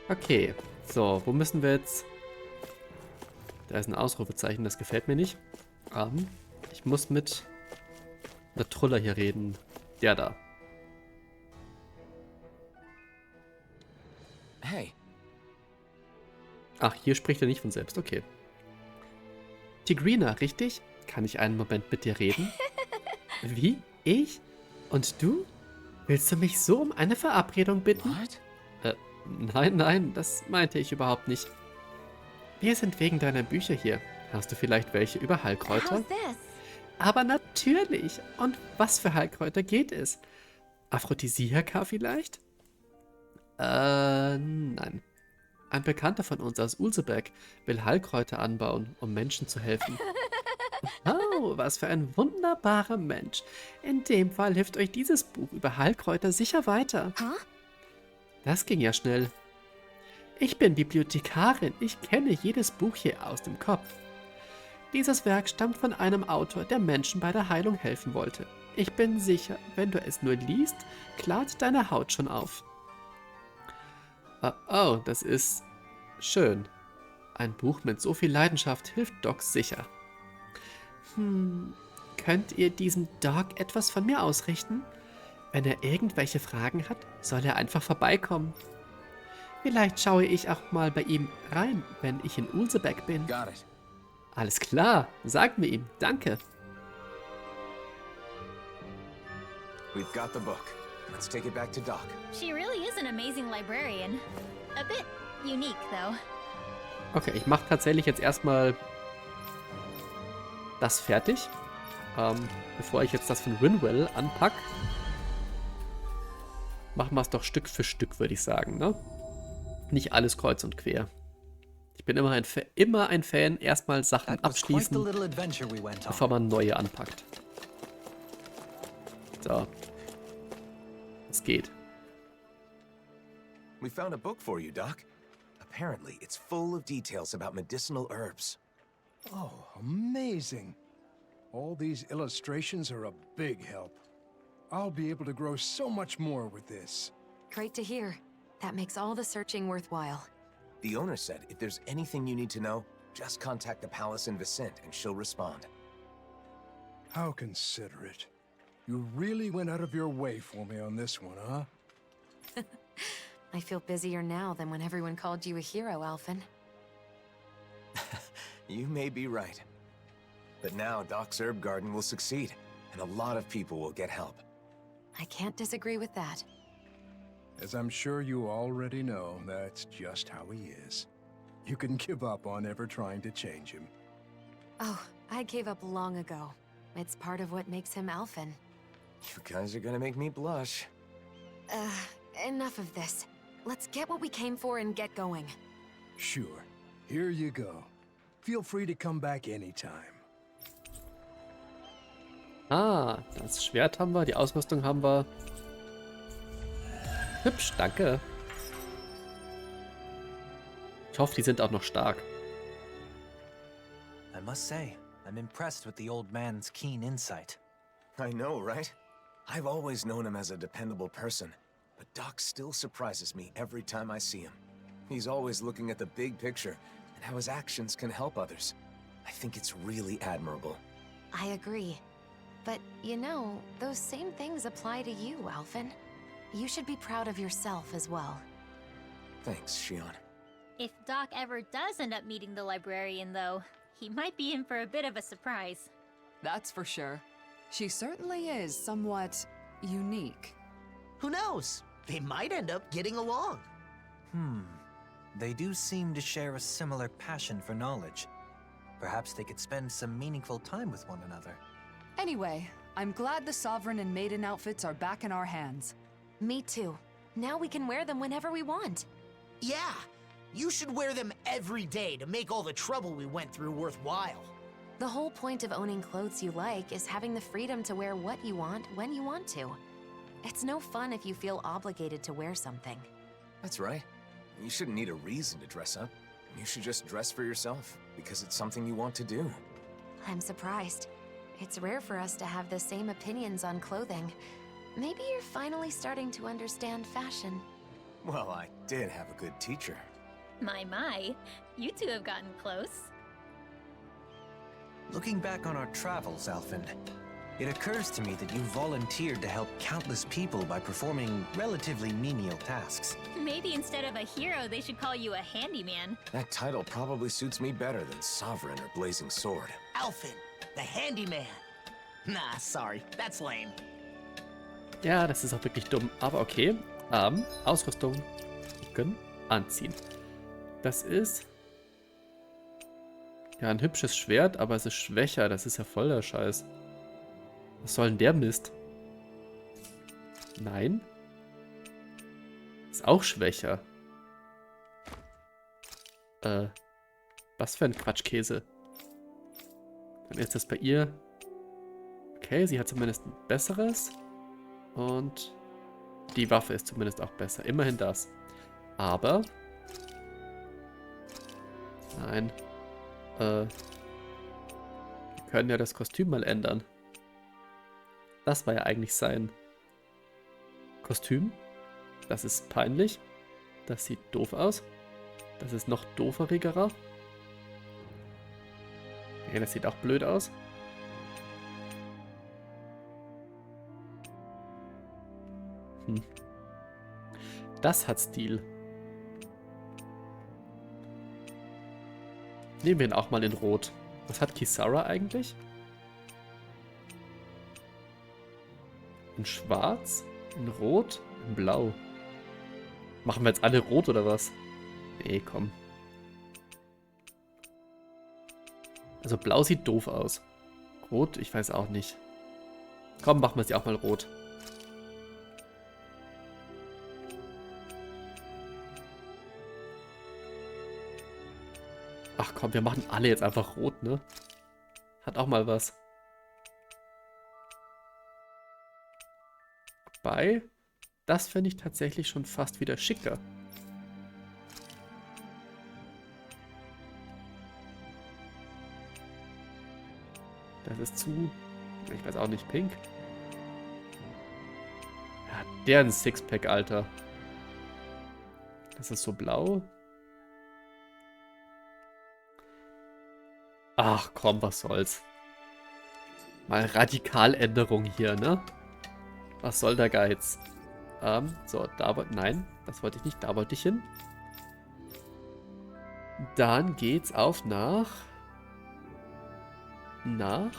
Okay, so, wo müssen wir jetzt... Da ist ein Ausrufezeichen, das gefällt mir nicht. Ich muss mit der Truller hier reden. Der da. Hey. Ach, hier spricht er nicht von selbst, okay. Tigrina, richtig? Kann ich einen Moment mit dir reden? Wie? Ich? Und du? Willst du mich so um eine Verabredung bitten? What? Nein, das meinte ich überhaupt nicht. Wir sind wegen deiner Bücher hier. Hast du vielleicht welche über Heilkräuter? How's this? Aber natürlich. Und was für Heilkräuter geht es? Aphrodisiaka vielleicht? Nein. Ein Bekannter von uns aus Ulseberg will Heilkräuter anbauen, um Menschen zu helfen. Oh, was für ein wunderbarer Mensch. In dem Fall hilft euch dieses Buch über Heilkräuter sicher weiter. Huh? Das ging ja schnell. Ich bin Bibliothekarin. Ich kenne jedes Buch hier aus dem Kopf. Dieses Werk stammt von einem Autor, der Menschen bei der Heilung helfen wollte. Ich bin sicher, wenn du es nur liest, klart deine Haut schon auf. Oh, das ist schön. Ein Buch mit so viel Leidenschaft hilft Doc sicher. Könnt ihr diesem Doc etwas von mir ausrichten? Wenn er irgendwelche Fragen hat, soll er einfach vorbeikommen. Vielleicht schaue ich auch mal bei ihm rein, wenn ich in Ulseberg bin. Got it. Alles klar, sagen wir ihm. Danke. We've got the book. Let's take it back to Doc. She really is an amazing librarian. A bit unique, though. Okay, ich mache tatsächlich jetzt erstmal das fertig. Bevor ich jetzt das von Rinwell anpack. Machen wir es doch Stück für Stück, würde ich sagen, ne? Nicht alles kreuz und quer. Ich bin immer ein Fan, erstmal Sachen abschließen, bevor man neue anpackt. So. Es geht. We found a book for you, Doc. Apparently, it's full of details about medicinal herbs. Oh, amazing. All these illustrations are a big help. I'll be able to grow so much more with this. Great to hear. That makes all the searching worthwhile. The owner said if there's anything you need to know, just contact the palace in Vicent and she'll respond. How considerate. You really went out of your way for me on this one, huh? I feel busier now than when everyone called you a hero, Alphen. You may be right. But now Doc's herb garden will succeed, and a lot of people will get help. I can't disagree with that. As I'm sure you already know, that's just how he is. You can give up on ever trying to change him. Oh, I gave up long ago. It's part of what makes him Alphen. You guys are gonna make me blush. Enough of this. Let's get what we came for and get going. Sure. Here you go. Feel free to come back anytime. Ah, das Schwert haben wir, die Ausrüstung haben wir. Hübsch, danke. Ich hoffe, die sind auch noch stark. I must say, I'm impressed with the old man's keen insight. I know, right? I've always known him as a dependable person, but Doc still surprises me every time I see him. He's always looking at the big picture and how his actions can help others. I think it's really admirable. I agree. But, you know, those same things apply to you, Alphen. You should be proud of yourself as well. Thanks, Shionne. If Doc ever does end up meeting the librarian, though, he might be in for a bit of a surprise. That's for sure. She certainly is somewhat unique. Who knows? They might end up getting along. They do seem to share a similar passion for knowledge. Perhaps they could spend some meaningful time with one another. Anyway, I'm glad the Sovereign and Maiden outfits are back in our hands. Me too. Now we can wear them whenever we want. Yeah, you should wear them every day to make all the trouble we went through worthwhile. The whole point of owning clothes you like is having the freedom to wear what you want when you want to. It's no fun if you feel obligated to wear something. That's right. You shouldn't need a reason to dress up. You should just dress for yourself, because it's something you want to do. I'm surprised. It's rare for us to have the same opinions on clothing. Maybe you're finally starting to understand fashion. Well, I did have a good teacher. My. You two have gotten close. Looking back on our travels, Alphen, it occurs to me that you volunteered to help countless people by performing relatively menial tasks. Maybe instead of a hero, they should call you a handyman. That title probably suits me better than Sovereign or Blazing Sword. Alphen, the handyman. Nah, sorry, that's lame. Ja, das ist auch wirklich dumm. Aber okay. Ausrüstung. Gucken. Anziehen. Das ist... Ja, ein hübsches Schwert, aber es ist schwächer. Das ist ja voll der Scheiß. Was soll denn der Mist? Nein. Ist auch schwächer. Was für ein Quatschkäse. Dann ist das bei ihr... Okay, sie hat zumindest ein besseres. Und die Waffe ist zumindest auch besser. Immerhin das. Aber... Nein. Wir können ja das Kostüm mal ändern. Das war ja eigentlich sein Kostüm. Das ist peinlich. Das sieht doof aus. Das ist noch dooferigerer. Okay, das sieht auch blöd aus. Das hat Stil. Nehmen wir ihn auch mal in Rot. Was hat Kisara eigentlich? In Schwarz, in Rot, in Blau. Machen wir jetzt alle Rot oder was? Nee, komm. Also Blau sieht doof aus. Rot, ich weiß auch nicht. Komm, machen wir sie auch mal Rot. Ach komm, wir machen alle jetzt einfach rot, ne? Hat auch mal was. Wobei, das fände ich tatsächlich schon fast wieder schicker. Das ist zu... Ich weiß auch nicht, pink. Ja, der ein Sixpack, Alter. Das ist so blau. Ach komm, was soll's. Mal Radikaländerung hier, ne? Was soll der Geiz? So, da wollte... Nein, das wollte ich nicht. Da wollte ich hin. Dann geht's auf nach... Wir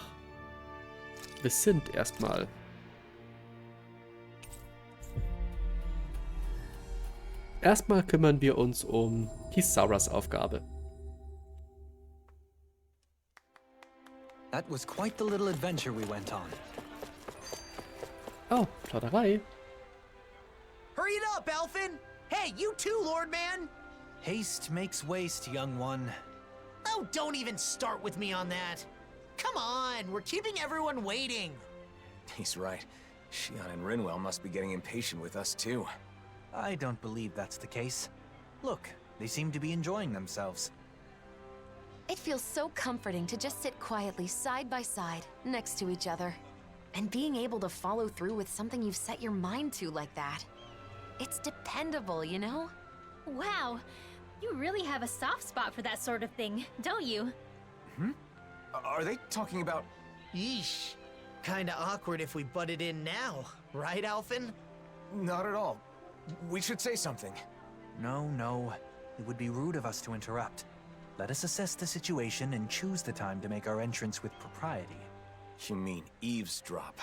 sind erstmal. Erstmal kümmern wir uns um Kisaras Aufgabe. That was quite the little adventure we went on. Oh, Plauderei. Hurry it up, Alphen! Hey, you too, Lord Man! Haste makes waste, young one. Oh, don't even start with me on that. Come on, we're keeping everyone waiting. He's right. Shionne and Rinwell must be getting impatient with us too. I don't believe that's the case. Look, they seem to be enjoying themselves. It feels so comforting to just sit quietly side by side, next to each other. And being able to follow through with something you've set your mind to like that. It's dependable, you know? Wow, you really have a soft spot for that sort of thing, don't you? Are they talking about... Yeesh. Kinda awkward if we butted in now, right, Alphen? Not at all. We should say something. No. It would be rude of us to interrupt. Let us assess the situation and choose the time to make our entrance with propriety. You mean eavesdrop?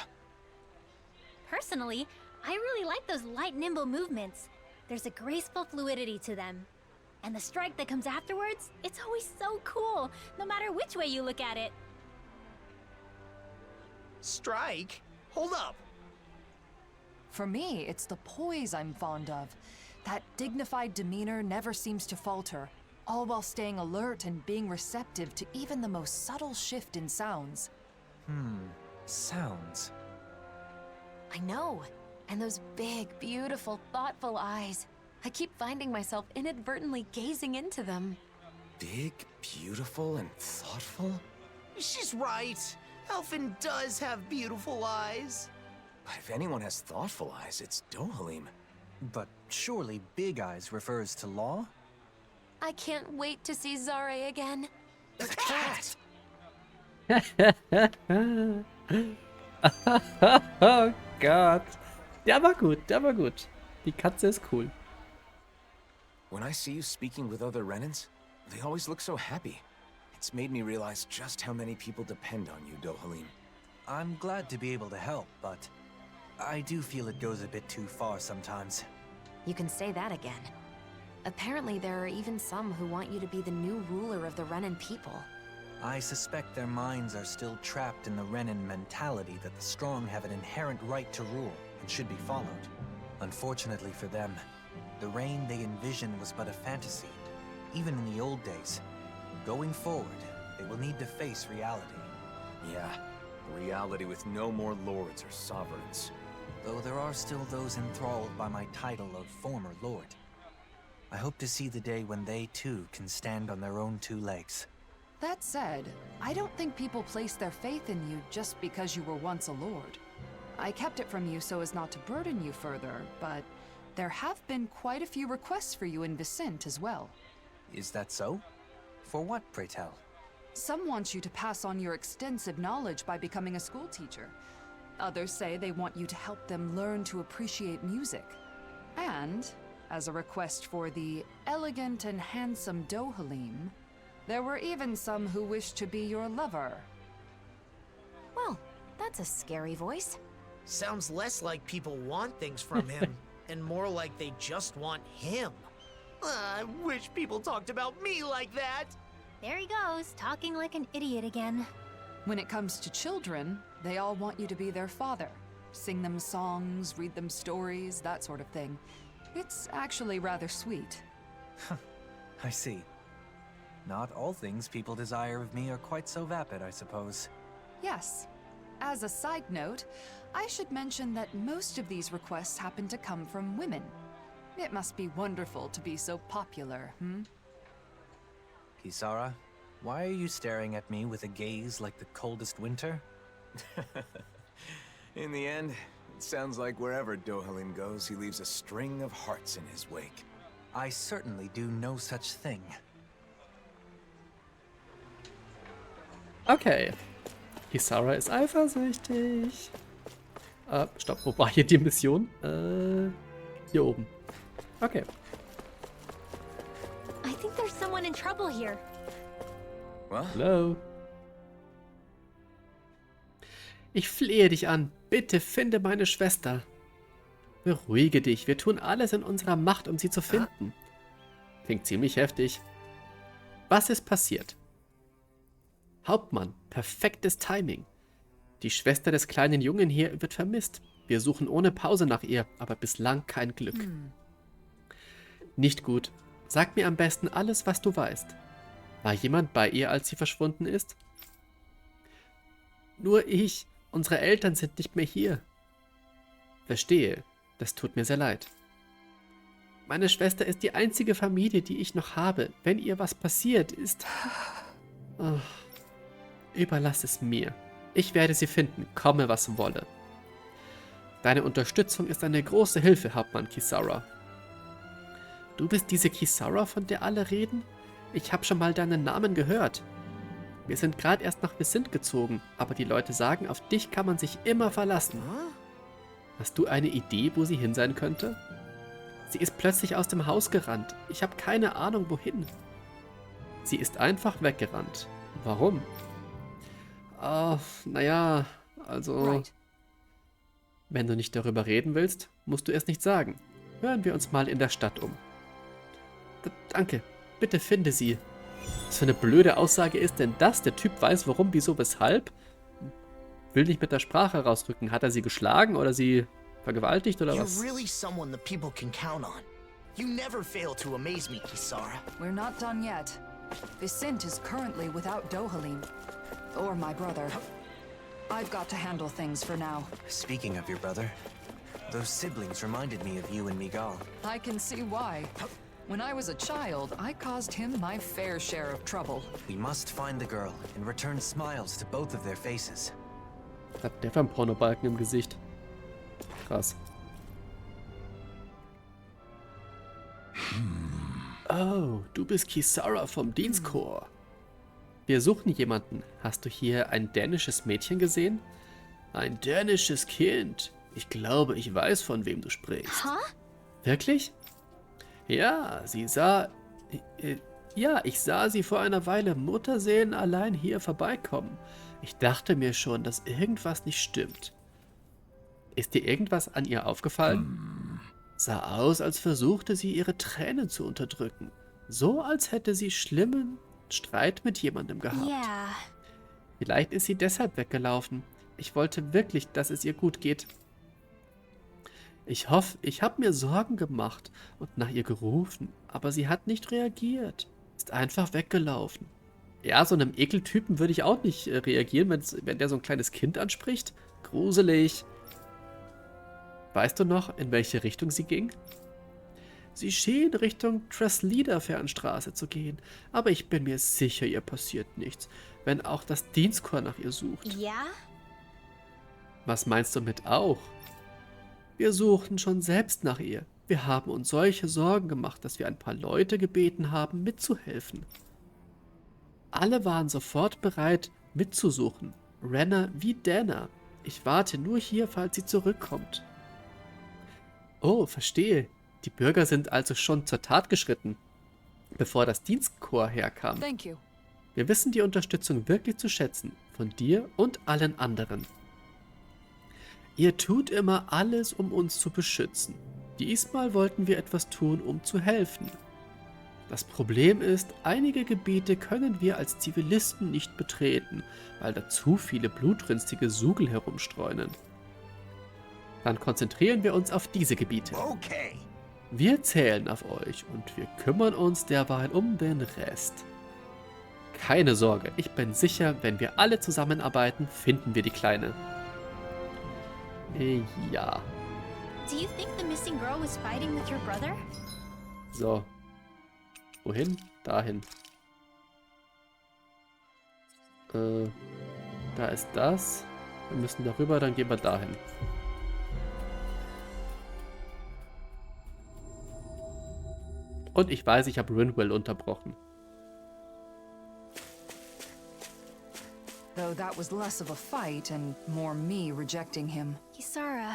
Personally, I really like those light, nimble movements. There's a graceful fluidity to them. And the strike that comes afterwards, it's always so cool, no matter which way you look at it. Strike? Hold up. For me, it's the poise I'm fond of. That dignified demeanor never seems to falter, all while staying alert and being receptive to even the most subtle shift in sounds. Sounds. I know. And those big, beautiful, thoughtful eyes. I keep finding myself inadvertently gazing into them. Big, beautiful, and thoughtful? She's right. Alphen does have beautiful eyes. But if anyone has thoughtful eyes, it's Dohalim. But surely Big Eyes refers to law? I can't wait to see Zare again. The cat! Oh Gott. Der war gut, der war gut. Die Katze ist cool. When I see you speaking with other Renans, they always look so happy. It's made me realize just how many people depend on you, Dohalim. I'm glad to be able to help, but I do feel it goes a bit too far sometimes. You can say that again. Apparently, there are even some who want you to be the new ruler of the Renan people. I suspect their minds are still trapped in the Renan mentality that the strong have an inherent right to rule and should be followed. Unfortunately for them, the reign they envisioned was but a fantasy, even in the old days. Going forward, they will need to face reality. Yeah, a reality with no more lords or sovereigns. Though there are still those enthralled by my title of former lord. I hope to see the day when they too can stand on their own two legs. That said, I don't think people place their faith in you just because you were once a lord. I kept it from you so as not to burden you further, but there have been quite a few requests for you in Vicint as well. Is that so? For what, pray tell? Some want you to pass on your extensive knowledge by becoming a school teacher. Others say they want you to help them learn to appreciate music. And, as a request for the elegant and handsome Dohalim, there were even some who wished to be your lover. Well, that's a scary voice. Sounds less like people want things from him, and more like they just want him. I wish people talked about me like that! There he goes, talking like an idiot again. When it comes to children, they all want you to be their father. Sing them songs, read them stories, that sort of thing. It's actually rather sweet. I see. Not all things people desire of me are quite so vapid, I suppose. Yes. As a side note, I should mention that most of these requests happen to come from women. It must be wonderful to be so popular, hmm? Kisara, why are you staring at me with a gaze like the coldest winter? In the end, it sounds like wherever Dohalim goes, he leaves a string of hearts in his wake. I certainly do no such thing. Okay. Kisara ist eifersüchtig. Stopp, wo war hier die Mission? Hier oben. Okay. I think there's someone in trouble here. Well, Hallo. Ich flehe dich an. Bitte finde meine Schwester. Beruhige dich. Wir tun alles in unserer Macht, um sie zu finden. Klingt ziemlich heftig. Was ist passiert? Hauptmann, perfektes Timing. Die Schwester des kleinen Jungen hier wird vermisst. Wir suchen ohne Pause nach ihr, aber bislang kein Glück. Nicht gut. Sag mir am besten alles, was du weißt. War jemand bei ihr, als sie verschwunden ist? Nur ich. Unsere Eltern sind nicht mehr hier. Verstehe. Das tut mir sehr leid. Meine Schwester ist die einzige Familie, die ich noch habe. Wenn ihr was passiert, ist... Oh. Überlass es mir. Ich werde sie finden, komme was wolle. Deine Unterstützung ist eine große Hilfe, Hauptmann Kisara. Du bist diese Kisara, von der alle reden? Ich habe schon mal deinen Namen gehört. Wir sind gerade erst nach Vicint gezogen, aber die Leute sagen, auf dich kann man sich immer verlassen. Hast du eine Idee, wo sie hin sein könnte? Sie ist plötzlich aus dem Haus gerannt. Ich habe keine Ahnung, wohin. Sie ist einfach weggerannt. Warum? Naja, also... Right. Wenn du nicht darüber reden willst, musst du es nicht sagen. Hören wir uns mal in der Stadt um. Danke, bitte finde sie. Was für eine blöde Aussage ist denn das? Der Typ weiß warum, wieso, weshalb. Will nicht mit der Sprache rausrücken. Hat er sie geschlagen oder sie vergewaltigt oder was? You're really someone that people can count on. You never fail to amaze me, Kisara. We're not done yet. Vicint is currently without Dohalim. Or my brother. I've got to handle things for now. Speaking of your brother, those siblings reminded me of you and Miguel. I can see why. When I was a child, I caused him my fair share of trouble. We must find the girl and return smiles to both of their faces. Hat der für einen Pornobalken im Gesicht? Krass. Oh, du bist Kisara vom Dienstchor. Wir suchen jemanden. Hast du hier ein dänisches Mädchen gesehen? Ein dänisches Kind. Ich glaube, ich weiß, von wem du sprichst. Huh? Wirklich? Ja, ich sah sie vor einer Weile Mutterseelen allein hier vorbeikommen. Ich dachte mir schon, dass irgendwas nicht stimmt. Ist dir irgendwas an ihr aufgefallen? Sah aus, als versuchte sie, ihre Tränen zu unterdrücken. So, als hätte sie schlimmen Streit mit jemandem gehabt. Yeah. Vielleicht ist sie deshalb weggelaufen. Ich wollte wirklich, dass es ihr gut geht. Ich habe mir Sorgen gemacht und nach ihr gerufen, aber sie hat nicht reagiert. Ist einfach weggelaufen. Ja, so einem Ekeltypen würde ich auch nicht reagieren, wenn der so ein kleines Kind anspricht. Gruselig. Weißt du noch, in welche Richtung sie ging? Sie schien Richtung Leider Fernstraße zu gehen, aber ich bin mir sicher, ihr passiert nichts, wenn auch das Dienstchor nach ihr sucht. Ja? Was meinst du mit auch? Wir suchten schon selbst nach ihr. Wir haben uns solche Sorgen gemacht, dass wir ein paar Leute gebeten haben, mitzuhelfen. Alle waren sofort bereit, mitzusuchen. Renner wie Dana. Ich warte nur hier, falls sie zurückkommt. Oh, verstehe. Die Bürger sind also schon zur Tat geschritten, bevor das Dienstchor herkam. Thank you. Wir wissen die Unterstützung wirklich zu schätzen, von dir und allen anderen. Ihr tut immer alles, um uns zu beschützen. Diesmal wollten wir etwas tun, um zu helfen. Das Problem ist, einige Gebiete können wir als Zivilisten nicht betreten, weil da zu viele blutrünstige Sugel herumstreunen. Dann konzentrieren wir uns auf diese Gebiete. Okay. Wir zählen auf euch und wir kümmern uns derweil um den Rest. Keine Sorge, ich bin sicher, wenn wir alle zusammenarbeiten, finden wir die Kleine. Ja. Do you think the missing girl was fighting with your brother? So. Wohin? Dahin. Da ist das. Wir müssen darüber, dann gehen wir dahin. Und ich weiß, ich habe Rinwell unterbrochen. Though that was less of a fight and more me rejecting him. Kisara.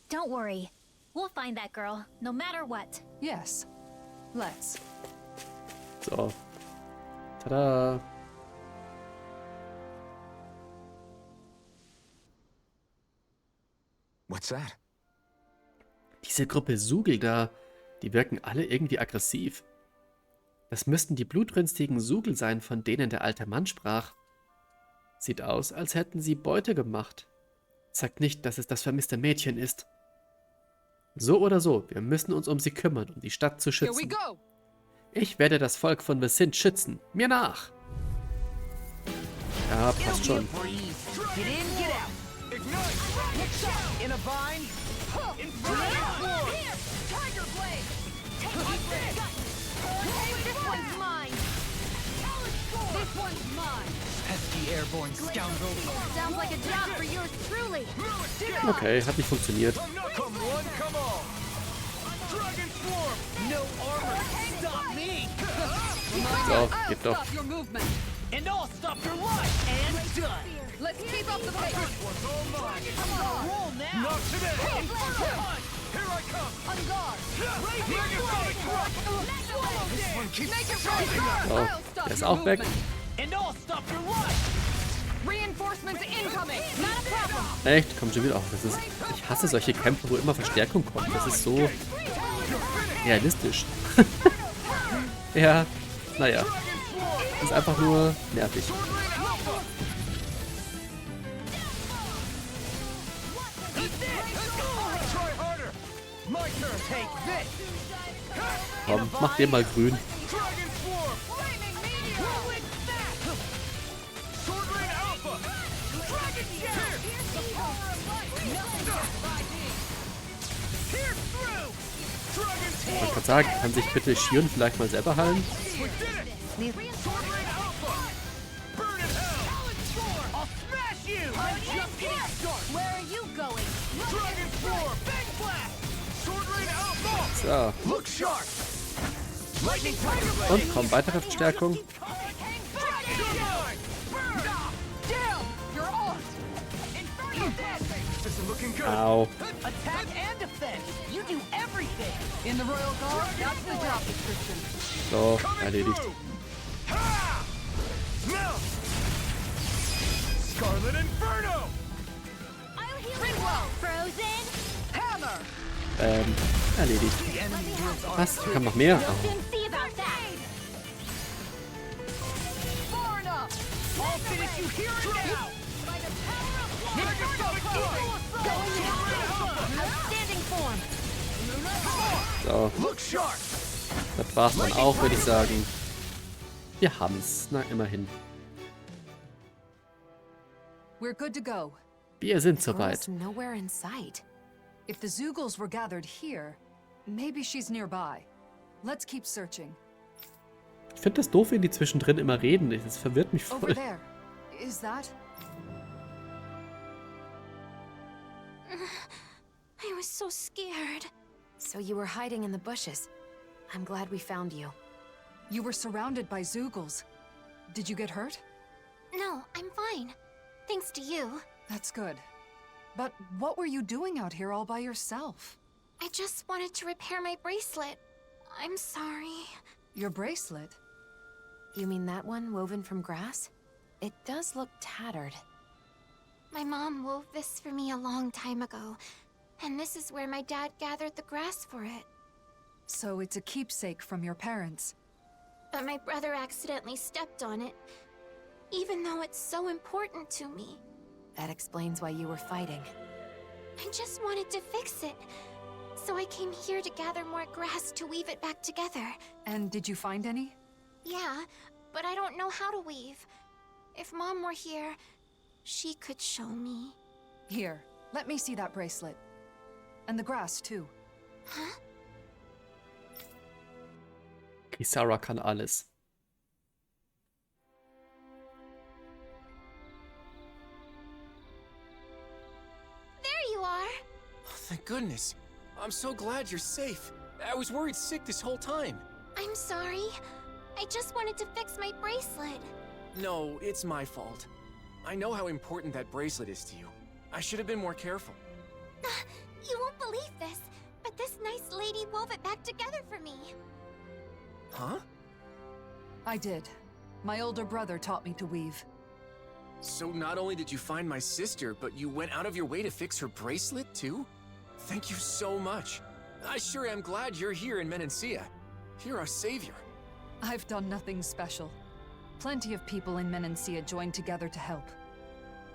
Don't worry. We'll find that girl, no matter what. Yes. Let's. So. Tada. What's that? Diese Gruppe Sugel da, die wirken alle irgendwie aggressiv. Das müssten die blutrünstigen Sugel sein, von denen der alte Mann sprach. Sieht aus, als hätten sie Beute gemacht. Sagt nicht, dass es das vermisste Mädchen ist. So oder so, wir müssen uns um sie kümmern, um die Stadt zu Here we schützen. go. Ich werde das Volk von Vicint schützen. Mir nach! Ja, passt schon. Get in, get out. Ignite. In a vine. Tiger Blade! This one's mine! This one's mine! Pesky airborne scoundrel. Sounds like a job for yours truly! Okay, hat nicht funktioniert. Come one, come all. Dragon swarm. No armor. Stop me. So, geht doch. Stop your movement. And I'll stop your life. And done. Let's keep up the pace. One's all mine. Roll now. Not today. Here I come. On guard. This one keeps Make it right. So, I'll stop der ist your auch weg. movement. And I'll stop your life. Reinforcements incoming. Not a problem. Echt? Kommt schon wieder auf. Ich hasse solche Kämpfe, wo immer Verstärkung kommt. Das ist so realistisch. Ja, naja. Das ist einfach nur nervig. Komm, mach den mal grün. Ich wollte gerade sagen, kann sich bitte Shionne vielleicht mal selber heilen? Where are you going? So. Look sharp. Und kommt weitere Verstärkung. Au. So, erledigt. Erledigt. Was? Hier kam noch mehr? Oh. So. Das war's dann auch, würde ich sagen. Wir haben's. Na, immerhin. We're good to go. Wir sind Girl's soweit. nowhere in sight. If the Zeugles were gathered here, maybe she's nearby. Let's keep searching. Ich finde das doof, wenn die zwischendrin immer reden. Das verwirrt mich Over voll. there. Is that? I was so scared. So you were hiding in the bushes. I'm glad we found you. You were surrounded by Zeugles. Did you get hurt? No, I'm fine. Thanks to you. That's good. But what were you doing out here all by yourself? I just wanted to repair my bracelet. I'm sorry. Your bracelet? You mean that one woven from grass? It does look tattered. My mom wove this for me a long time ago, and this is where my dad gathered the grass for it. So it's a keepsake from your parents. But my brother accidentally stepped on it, even though it's so important to me. That explains why you were fighting. I just wanted to fix it, so I came here to gather more grass to weave it back together. And did you find any? Yeah, but I don't know how to weave. If Mom were here, she could show me. Here, let me see that bracelet. And the grass, too. Huh? Kisara kann alles. There you are! Oh, thank goodness. I'm so glad you're safe. I was worried sick this whole time. I'm sorry. I just wanted to fix my bracelet. No, it's my fault. I know how important that bracelet is to you. I should have been more careful. You won't believe this, but this nice lady wove it back together for me. Huh? I did. My older brother taught me to weave. So not only did you find my sister, but you went out of your way to fix her bracelet, too? Thank you so much. I sure am glad you're here in Menancia. You're our savior. I've done nothing special. Plenty of people in Menancia joined together to help.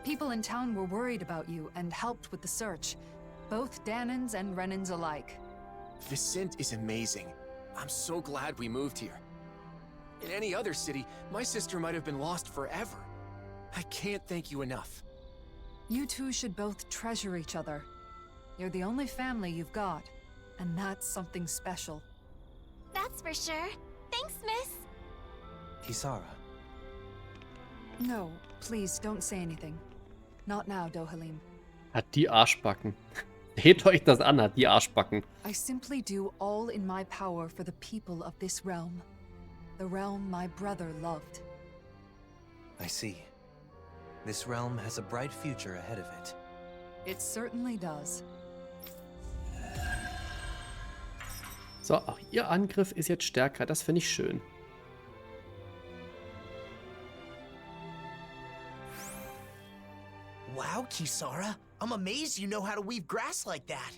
People in town were worried about you and helped with the search. Both Danans and Renans alike. Vicent is amazing. I'm so glad we moved here. In any other city, my sister might have been lost forever. I can't thank you enough. You two should both treasure each other. You're the only family you've got, and that's something special. That's for sure. Thanks, miss. Kisara, No, please don't say anything. Not now, Dohalim. Hat die Arschbacken. Seht euch das an, hat die Arschbacken. I simply do all in my power for the people of this realm. The realm my brother loved. I see. This realm has a bright future ahead of it. It certainly does. So, auch ihr Angriff ist jetzt stärker. Das finde ich schön. Wow, Kisara. I'm amazed you know how to weave grass like that.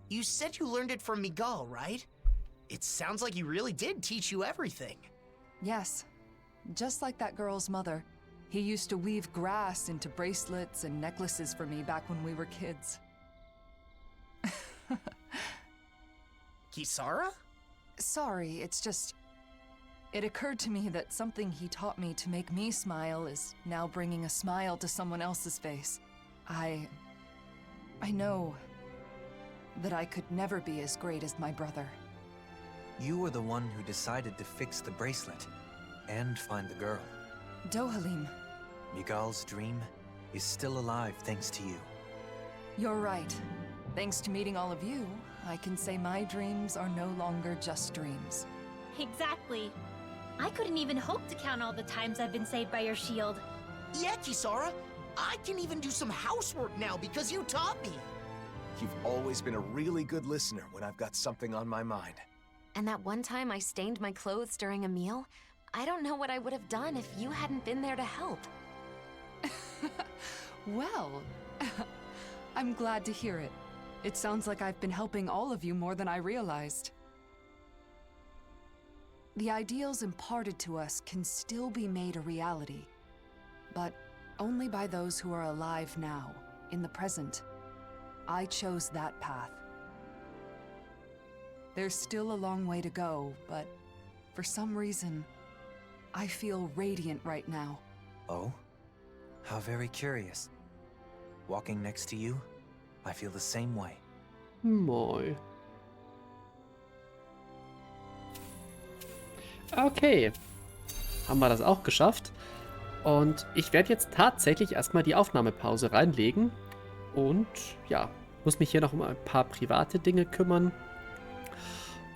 You said you learned it from Miguel, right? It sounds like he really did teach you everything. Yes, just like that girl's mother. He used to weave grass into bracelets and necklaces for me back when we were kids. Kisara? Sorry, it's just... It occurred to me that something he taught me to make me smile is now bringing a smile to someone else's face. I know that I could never be as great as my brother. You were the one who decided to fix the bracelet and find the girl. Dohalim, Miguel's dream is still alive thanks to you. you're right. Thanks to meeting all of you, I can say my dreams are no longer just dreams. Exactly. I couldn't even hope to count all the times I've been saved by your shield. Yeah, Kisara. I can even do some housework now because you taught me. You've always been a really good listener when I've got something on my mind. And that one time I stained my clothes during a meal, I don't know what I would have done if you hadn't been there to help. Well, I'm glad to hear it. It sounds like I've been helping all of you more than I realized. The ideals imparted to us can still be made a reality, but only by those who are alive now, in the present. I chose that path. There's still a long way to go, but for some reason, I feel radiant right now. Oh? How very curious. Walking next to you, I feel the same way. Moi. Okay. Haben wir das auch geschafft. Und ich werde jetzt tatsächlich erstmal die Aufnahmepause reinlegen. Und ja, muss mich hier noch um ein paar private Dinge kümmern.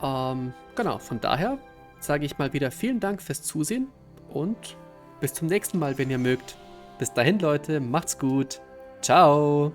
Genau, von daher sage ich mal wieder vielen Dank fürs Zusehen. Und bis zum nächsten Mal, wenn ihr mögt. Bis dahin, Leute, macht's gut. Ciao.